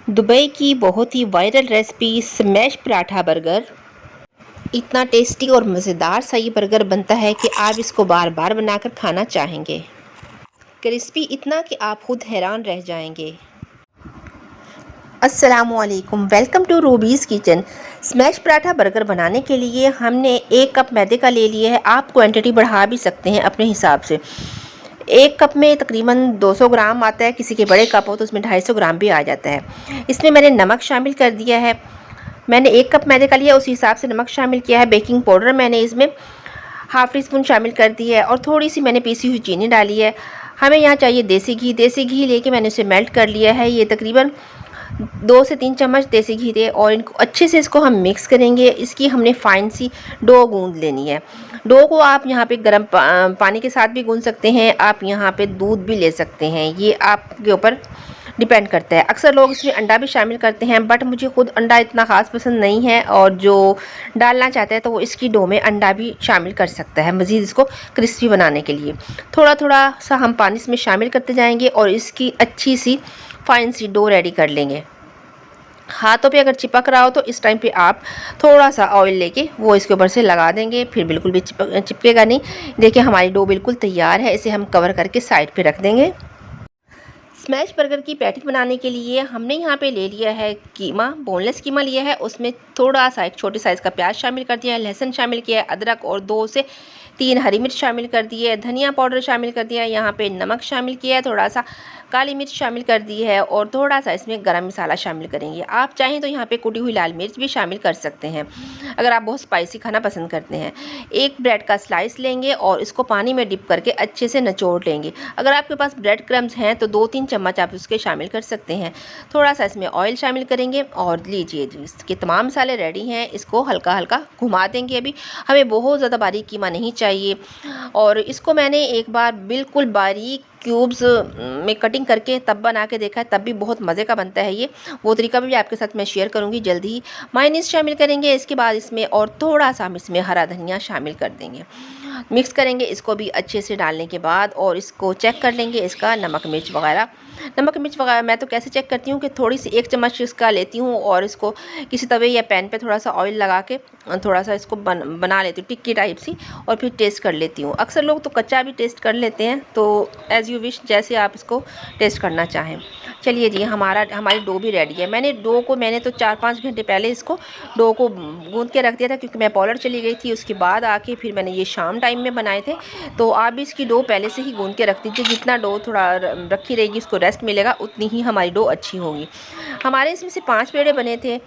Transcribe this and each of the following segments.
Dubai की बहुत ही viral recipe smash paratha burger. इतना टेस्टी और मज़ेदार सा ये बर्गर बनता है कि आप इसको बार बार बनाकर खाना चाहेंगे। क्रिस्पी इतना कि आप खुद हैरान रह जाएंगे। अस्सलामुअलैकुम, welcome to Ruby's kitchen. Smash paratha burger बनाने के लिए हमने 1 कप मैदे का ले लिया है। आप क्वांटिटी बढ़ा भी सकते हैं अपने हिसाब से। 1 कप में तकरीबन 200 ग्राम आता है, किसी के बड़े कप हो तो उसमें 250 ग्राम भी आ जाता है। इसमें मैंने नमक शामिल कर दिया है। मैंने 1 कप मैदे का लिया, उसी हिसाब से नमक शामिल किया है। बेकिंग पाउडर मैंने इसमें हाफ़ टी स्पून शामिल कर दी है और थोड़ी सी मैंने पीसी हुई चीनी डाली है। हमें यहाँ चाहिए देसी घी। देसी घी लेके मैंने उसे मेल्ट कर लिया है। ये तकरीबन 2 से 3 चम्मच देसी घी थे और इनको अच्छे से इसको हम मिक्स करेंगे। इसकी हमने फाइन सी डो गूंद लेनी है। डो को आप यहाँ पे गर्म पानी के साथ भी गूंद सकते हैं, आप यहाँ पे दूध भी ले सकते हैं, ये आपके ऊपर डिपेंड करता है। अक्सर लोग इसमें अंडा भी शामिल करते हैं, बट मुझे खुद अंडा इतना ख़ास पसंद नहीं है और जो डालना चाहता है तो वो इसकी डो में अंडा भी शामिल कर सकता है मज़ीद इसको क्रिस्पी बनाने के लिए। थोड़ा थोड़ा सा हम पानी इसमें शामिल करते जाएंगे और इसकी अच्छी सी फाइन सी डो रेडी कर लेंगे। हाथों पे अगर चिपक रहा हो तो इस टाइम पे आप थोड़ा सा ऑयल लेके वो इसके ऊपर से लगा देंगे, फिर बिल्कुल भी चिपकेगा नहीं। देखिए हमारी डो बिल्कुल तैयार है। इसे हम कवर करके साइड पे रख देंगे। स्मैश बर्गर की पैटी बनाने के लिए हमने यहाँ पे ले लिया है कीमा, बोनलेस कीमा लिया है। उसमें थोड़ा सा एक छोटे साइज़ का प्याज शामिल कर दिया है, लहसुन शामिल किया है, अदरक और 2 से 3 हरी मिर्च शामिल कर दी है, धनिया पाउडर शामिल कर दिया है, यहाँ पे नमक शामिल किया है, थोड़ा सा काली मिर्च शामिल कर दी है और थोड़ा सा इसमें गरम मसाला शामिल करेंगे। आप चाहें तो यहाँ पे कुटी हुई लाल मिर्च भी शामिल कर सकते हैं अगर आप बहुत स्पाइसी खाना पसंद करते हैं। एक ब्रेड का स्लाइस लेंगे और इसको पानी में डिप करके अच्छे से निचोड़ लेंगे। अगर आपके पास ब्रेड क्रम्स हैं तो 2-3 चम्मच आप उसके शामिल कर सकते हैं। थोड़ा सा इसमें ऑयल शामिल करेंगे और लीजिए जी, इसके तमाम मसाले रेडी हैं। इसको हल्का हल्का घुमा देंगे। अभी हमें बहुत ज़्यादा बारीक कीमा नहीं चाहिए और इसको मैंने एक बार बिल्कुल बारीक क्यूब्स में कटिंग करके तब बना के देखा है, तब भी बहुत मज़े का बनता है ये। वो तरीका भी आपके साथ मैं शेयर करूँगी जल्दी ही। मायोनीज़ शामिल करेंगे इसके बाद इसमें और थोड़ा सा हम इसमें हरा धनिया शामिल कर देंगे। मिक्स करेंगे इसको भी अच्छे से डालने के बाद और इसको चेक कर लेंगे इसका नमक मिर्च वगैरह। मैं तो कैसे चेक करती हूँ कि थोड़ी सी 1 चम्मच इसका लेती हूँ और इसको किसी तवे या पैन पे थोड़ा सा ऑयल लगा के थोड़ा सा इसको बना लेती हूँ टिक्की टाइप सी और फिर टेस्ट कर लेती हूँ। अक्सर लोग तो कच्चा भी टेस्ट कर लेते हैं, तो एज़ यू विश, जैसे आप इसको टेस्ट करना चाहें। चलिए जी, हमारी डो भी रेडी है। मैंने तो 4-5 घंटे पहले इसको डो को गूंद के रख दिया था क्योंकि मैं पॉलर चली गई थी। उसके बाद आके फिर मैंने ये शाम टाइम में बनाए थे। तो आप भी इसकी डो पहले से ही गूंद के रख दीजिए। जितना डो थोड़ा रखी रहेगी, उसको रेस्ट मिलेगा, उतनी ही हमारी डो अच्छी होगी। हमारे इसमें से 5 पेड़े बने थे,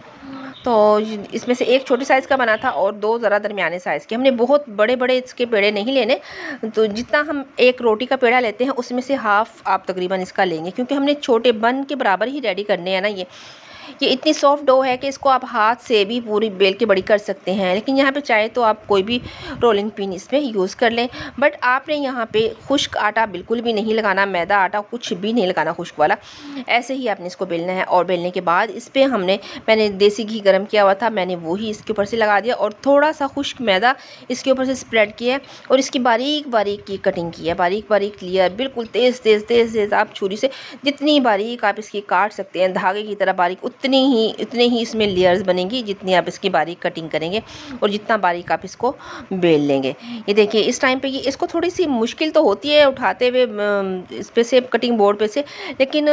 तो इसमें से 1 छोटे साइज़ का बना था और 2 ज़रा दरमियाने साइज़ के। हमने बहुत बड़े बड़े इसके पेड़े नहीं लेने, तो जितना हम 1 रोटी का पेड़ा लेते हैं उसमें से हाफ़ आप तकरीबन इसका लेंगे, क्योंकि हमने छोटे बन के बराबर ही रेडी करने हैं ना। ये इतनी सॉफ्ट डो है कि इसको आप हाथ से भी पूरी बेल के बड़ी कर सकते हैं, लेकिन यहाँ पे चाहे तो आप कोई भी रोलिंग पिन इसमें यूज़ कर लें। बट आपने यहाँ पे खुश्क आटा बिल्कुल भी नहीं लगाना, मैदा आटा कुछ भी नहीं लगाना खुश्क वाला। ऐसे ही आपने इसको बेलना है और बेलने के बाद इस पर मैंने देसी घी गर्म किया हुआ था, मैंने वही इसके ऊपर से लगा दिया और थोड़ा सा खुश्क मैदा इसके ऊपर से स्प्रेड किया है और इसकी बारीक बारीक की कटिंग की है। बारीक बारीक लेयर बिल्कुल तेज़ तेज़ तेज़ तेज़ आप छुरी से जितनी बारीक आप इसकी काट सकते हैं, धागे की तरह बारीक, उतने ही इसमें लेयर्स बनेंगी जितनी आप इसकी बारीक कटिंग करेंगे और जितना बारीक आप इसको बेल लेंगे। ये देखिए इस टाइम पे ये इसको थोड़ी सी मुश्किल तो होती है उठाते हुए इस पे से कटिंग बोर्ड पे से, लेकिन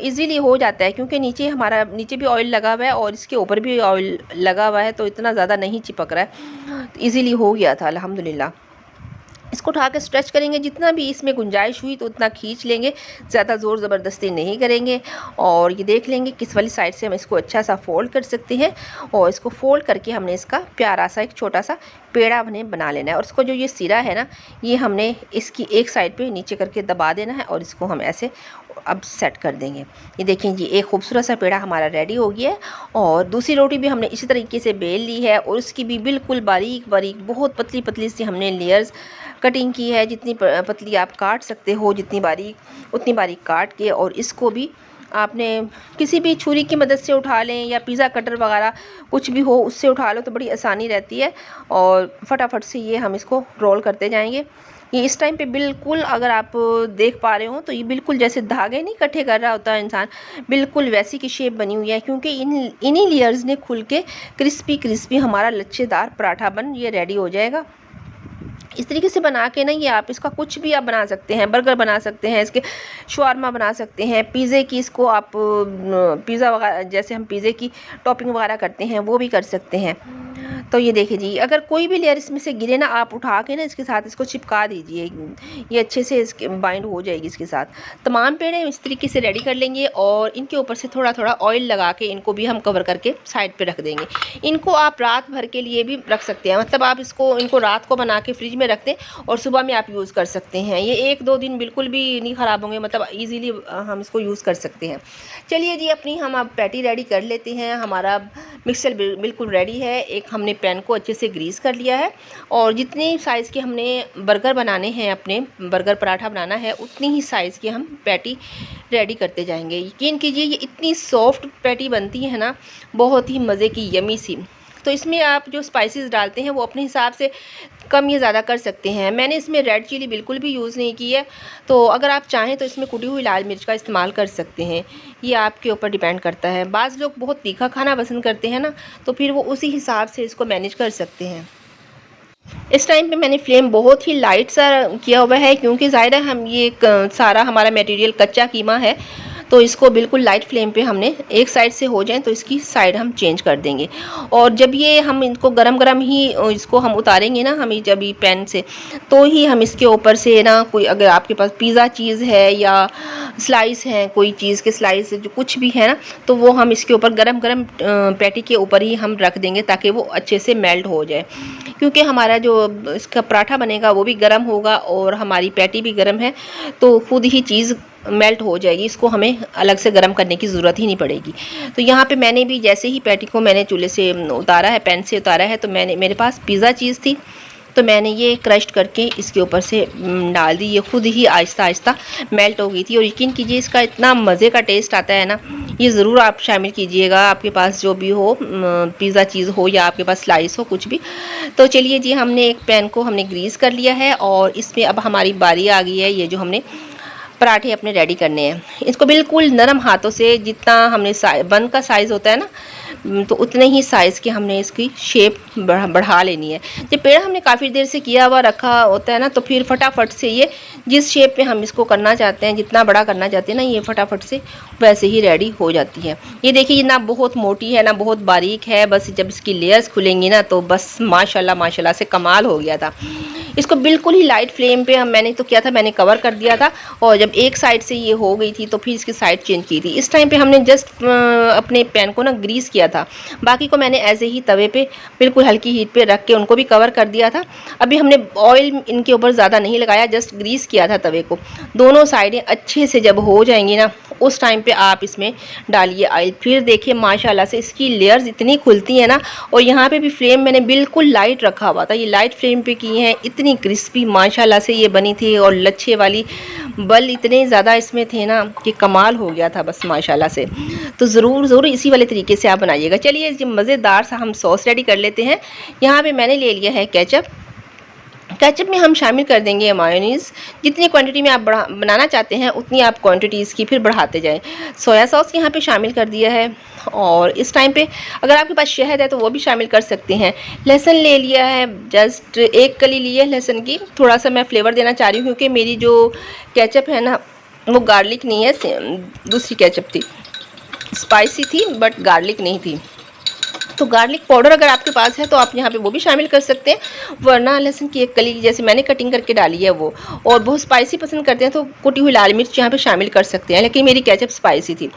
इजीली हो जाता है क्योंकि नीचे भी ऑयल लगा हुआ है और इसके ऊपर भी ऑयल लगा हुआ है, तो इतना ज़्यादा नहीं चिपक रहा है, इजीली हो गया था अल्हम्दुलिल्लाह। इसको उठा के स्ट्रेच करेंगे, जितना भी इसमें गुंजाइश हुई तो उतना खींच लेंगे, ज़्यादा ज़ोर ज़बरदस्ती नहीं करेंगे। और ये देख लेंगे किस वाली साइड से हम इसको अच्छा सा फोल्ड कर सकते हैं और इसको फोल्ड करके हमने इसका प्यारा सा एक छोटा सा पेड़ा बना लेना है। और इसको जो ये सिरा है ना, ये हमने इसकी एक साइड पे नीचे करके दबा देना है और इसको हम ऐसे अब सेट कर देंगे। ये देखें जी, एक खूबसूरत सा पेड़ा हमारा रेडी हो गया है। और दूसरी रोटी भी हमने इसी तरीके से बेल ली है और उसकी भी बिल्कुल बारीक बारीक बहुत पतली पतली सी हमने लेयर्स कटिंग की है। जितनी पतली आप काट सकते हो, जितनी बारीक उतनी बारीक काट के, और इसको भी आपने किसी भी छुरी की मदद से उठा लें या पिज़्ज़ा कटर वगैरह कुछ भी हो उससे उठा लो तो बड़ी आसानी रहती है और फटाफट से ये हम इसको रोल करते जाएंगे। ये इस टाइम पे बिल्कुल, अगर आप देख पा रहे हो तो ये बिल्कुल जैसे धागे नहीं इकट्ठे कर रहा होता है इंसान, बिल्कुल वैसी की शेप बनी हुई है, क्योंकि इन्हीं लेयर्स ने खुल के क्रिस्पी क्रिस्पी हमारा लच्छेदार पराठा बन ये रेडी हो जाएगा। इस तरीके से बना के ना ये आप इसका कुछ भी आप बना सकते हैं, बर्गर बना सकते हैं, इसके शवारमा बना सकते हैं, पिज़्ज़े की इसको आप पिज़्ज़ा वगैरह जैसे हम पिज़्ज़े की टॉपिंग वगैरह करते हैं वो भी कर सकते हैं। तो ये देखिए जी, अगर कोई भी लेयर इसमें से गिरे ना, आप उठा के ना इसके साथ इसको चिपका दीजिए, ये अच्छे से इसके बाइंड हो जाएगी इसके साथ। तमाम पेड़े इस तरीके से रेडी कर लेंगे और इनके ऊपर से थोड़ा थोड़ा ऑयल लगा के इनको भी हम कवर करके साइड पे रख देंगे। इनको आप रात भर के लिए भी रख सकते हैं, मतलब आप इनको रात को बना के फ्रिज में रख दें और सुबह में आप यूज़ कर सकते हैं। ये 1-2 दिन बिल्कुल भी नहीं ख़राब होंगे, मतलब ईज़िली हम इसको यूज़ कर सकते हैं। चलिए जी, अपनी हम अब पैटी रेडी कर लेते हैं। हमारा मिक्सचर बिल्कुल रेडी है। एक हमने पैन को अच्छे से ग्रीस कर लिया है और जितनी साइज़ के हमने बर्गर बनाने हैं, अपने बर्गर पराठा बनाना है, उतनी ही साइज़ की हम पैटी रेडी करते जाएंगे। यकीन कीजिए ये इतनी सॉफ्ट पैटी बनती है ना, बहुत ही मज़े की यमी सी। तो इसमें आप जो स्पाइसेस डालते हैं वो अपने हिसाब से कम या ज़्यादा कर सकते हैं। मैंने इसमें रेड चिली बिल्कुल भी यूज़ नहीं की है, तो अगर आप चाहें तो इसमें कुटी हुई लाल मिर्च का इस्तेमाल कर सकते हैं। ये आपके ऊपर डिपेंड करता है। बाज़ लोग बहुत तीखा खाना पसंद करते हैं ना, तो फिर वो उसी हिसाब से इसको मैनेज कर सकते हैं। इस टाइम पे मैंने फ्लेम बहुत ही लाइट सा किया हुआ है, क्योंकि ज़ाहिर है हम ये सारा हमारा मटेरियल कच्चा कीमा है, तो इसको बिल्कुल लाइट फ्लेम पे हमने एक साइड से हो जाए तो इसकी साइड हम चेंज कर देंगे। और जब ये हम इनको गरम गरम ही इसको हम उतारेंगे ना, हम जब ये पैन से, तो ही हम इसके ऊपर से ना, कोई अगर आपके पास पिज़्ज़ा चीज़ है या स्लाइस है, कोई चीज़ के स्लाइस जो कुछ भी है ना, तो वो हम इसके ऊपर गरम गरम पैटी के ऊपर ही हम रख देंगे ताकि वो अच्छे से मेल्ट हो जाए। क्योंकि हमारा जो इसका पराठा बनेगा वो भी गर्म होगा और हमारी पैटी भी गर्म है, तो खुद ही चीज़ मेल्ट हो जाएगी। इसको हमें अलग से गर्म करने की ज़रूरत ही नहीं पड़ेगी। तो यहाँ पे मैंने भी जैसे ही पैटी को मैंने चूल्हे से उतारा है, पैन से उतारा है, तो मेरे पास पिज़्ज़ा चीज़ थी, तो मैंने ये क्रश करके इसके ऊपर से डाल दी। ये खुद ही आहिस्ता आहिस्ता मेल्ट हो गई थी। और यकीन कीजिए इसका इतना मज़े का टेस्ट आता है ना, ये ज़रूर आप शामिल कीजिएगा, आपके पास जो भी हो पिज़्ज़ा चीज़ हो या आपके पास स्लाइस हो, कुछ भी। तो चलिए जी, हमने एक पैन को हमने ग्रीस कर लिया है और इसमें अब हमारी बारी आ गई है। ये जो हमने पराठे अपने रेडी करने हैं, इसको बिल्कुल नरम हाथों से, जितना हमने बन का साइज़ होता है ना, तो उतने ही साइज़ की हमने इसकी शेप बढ़ा लेनी है। जब पेड़ा हमने काफ़ी देर से किया हुआ रखा होता है ना, तो फिर फटाफट से ये जिस शेप में हम इसको करना चाहते हैं, जितना बड़ा करना चाहते हैं ना, ये फटाफट से वैसे ही रेडी हो जाती है। ये देखिए, ना बहुत मोटी है ना बहुत बारीक है, बस जब इसकी लेयर्स खुलेंगी ना, तो बस माशाल्लाह माशाल्लाह से कमाल हो गया था। इसको बिल्कुल ही लाइट फ्लेम पे मैंने तो किया था, मैंने कवर कर दिया था, और जब एक साइड से ये हो गई थी तो फिर इसकी साइड चेंज की थी। इस टाइम पे हमने जस्ट अपने पैन को ना ग्रीस किया था, बाकी को मैंने ऐसे ही तवे पे बिल्कुल हल्की हीट पे रख के उनको भी कवर कर दिया था। अभी हमने ऑयल इनके ऊपर ज़्यादा नहीं लगाया, जस्ट ग्रीस किया था तवे को। दोनों साइडें अच्छे से जब हो जाएंगी ना, उस टाइम पे आप इसमें डालिए ऑयल। फिर देखिए माशाल्लाह से इसकी लेयर्स इतनी खुलती हैं ना। और यहाँ पे भी फ्लेम मैंने बिल्कुल लाइट रखा हुआ था, ये लाइट फ्लेम पे की हैं, इतनी क्रिस्पी माशाल्लाह से ये बनी थी। और लच्छे वाली बल इतने ज़्यादा इसमें थे ना कि कमाल हो गया था बस माशाल्लाह से। तो ज़रूर इसी वाले तरीके से आप बनाइएगा। चलिए ये मज़ेदार सा हम सॉस रेडी कर लेते हैं। यहाँ पे मैंने ले लिया है केचप। केचप में हम शामिल कर देंगे मायोनीज़। जितनी क्वांटिटी में आप बनाना चाहते हैं उतनी आप क्वांटिटीज़ की फिर बढ़ाते जाएं। सोया सॉस यहाँ पे शामिल कर दिया है। और इस टाइम पे अगर आपके पास शहद है तो वो भी शामिल कर सकते हैं। लहसुन ले लिया है, जस्ट एक कली ली है लहसुन की। थोड़ा सा मैं फ्लेवर देना चाह रही हूँ, क्योंकि मेरी जो केचप है ना वो गार्लिक नहीं है, दूसरी केचप थी, स्पाइसी थी बट गार्लिक नहीं थी। तो गार्लिक पाउडर अगर आपके पास है तो आप यहाँ पे वो भी शामिल कर सकते हैं, वरना लहसुन की एक कली जैसे मैंने कटिंग करके डाली है वो। और बहुत स्पाइसी पसंद करते हैं तो कुटी हुई लाल मिर्च यहाँ पे शामिल कर सकते हैं, लेकिन मेरी केचप स्पाइसी थी।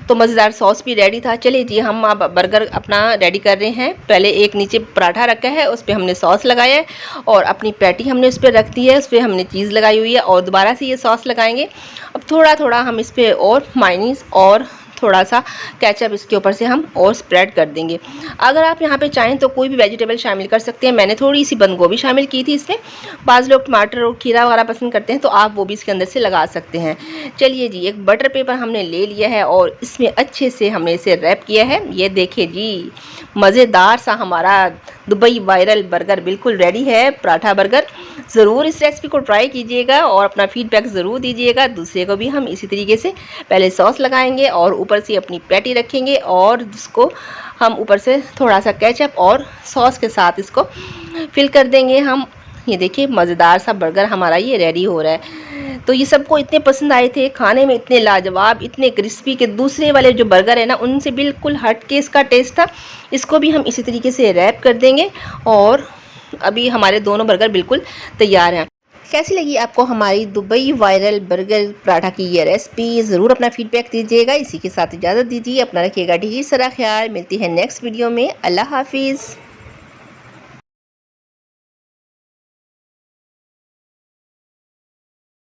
तो मज़ेदार सॉस भी रेडी था। चलिए जी, हम अब बर्गर अपना रेडी कर रहे हैं। पहले एक नीचे पराठा रखा है, उस पर हमने सॉस लगाया है, और अपनी पैटी हमने उस पर रख दी है, उस पर हमने चीज़ लगाई हुई है, और दोबारा से ये सॉस लगाएंगे। अब थोड़ा थोड़ा हम इस पर और मायोनीज़ और थोड़ा सा केचप इसके ऊपर से हम और स्प्रेड कर देंगे। अगर आप यहाँ पे चाहें तो कोई भी वेजिटेबल शामिल कर सकते हैं। मैंने थोड़ी सी बंद गोभी शामिल की थी इसमें। बाज़ लोग टमाटर और खीरा वगैरह पसंद करते हैं तो आप वो भी इसके अंदर से लगा सकते हैं। चलिए जी, एक बटर पेपर हमने ले लिया है और इसमें अच्छे से हमने इसे रैप किया है। ये देखिए जी, मज़ेदार सा हमारा दुबई वायरल बर्गर बिल्कुल रेडी है, पराठा बर्गर। ज़रूर इस रेसिपी को ट्राई कीजिएगा और अपना फीडबैक ज़रूर दीजिएगा। दूसरे को भी हम इसी तरीके से पहले सॉस लगाएंगे और ऊपर से अपनी पैटी रखेंगे और जिसको हम ऊपर से थोड़ा सा केचप और सॉस के साथ इसको फिल कर देंगे हम। ये देखिए, मज़ेदार सा बर्गर हमारा ये रेडी हो रहा है। तो ये सबको इतने पसंद आए थे, खाने में इतने लाजवाब, इतने क्रिस्पी के दूसरे वाले जो बर्गर है ना उनसे बिल्कुल हट के इसका टेस्ट था। इसको भी हम इसी तरीके से रैप कर देंगे और अभी हमारे दोनों बर्गर बिल्कुल तैयार हैं। कैसी लगी आपको हमारी दुबई वायरल बर्गर पराठा की ये रेसिपी? ज़रूर अपना फीडबैक दीजिएगा। इसी के साथ इजाज़त दीजिए, अपना रखिएगा ढेर सारा ख्याल। मिलती है नेक्स्ट वीडियो में। अल्लाह हाफिज़।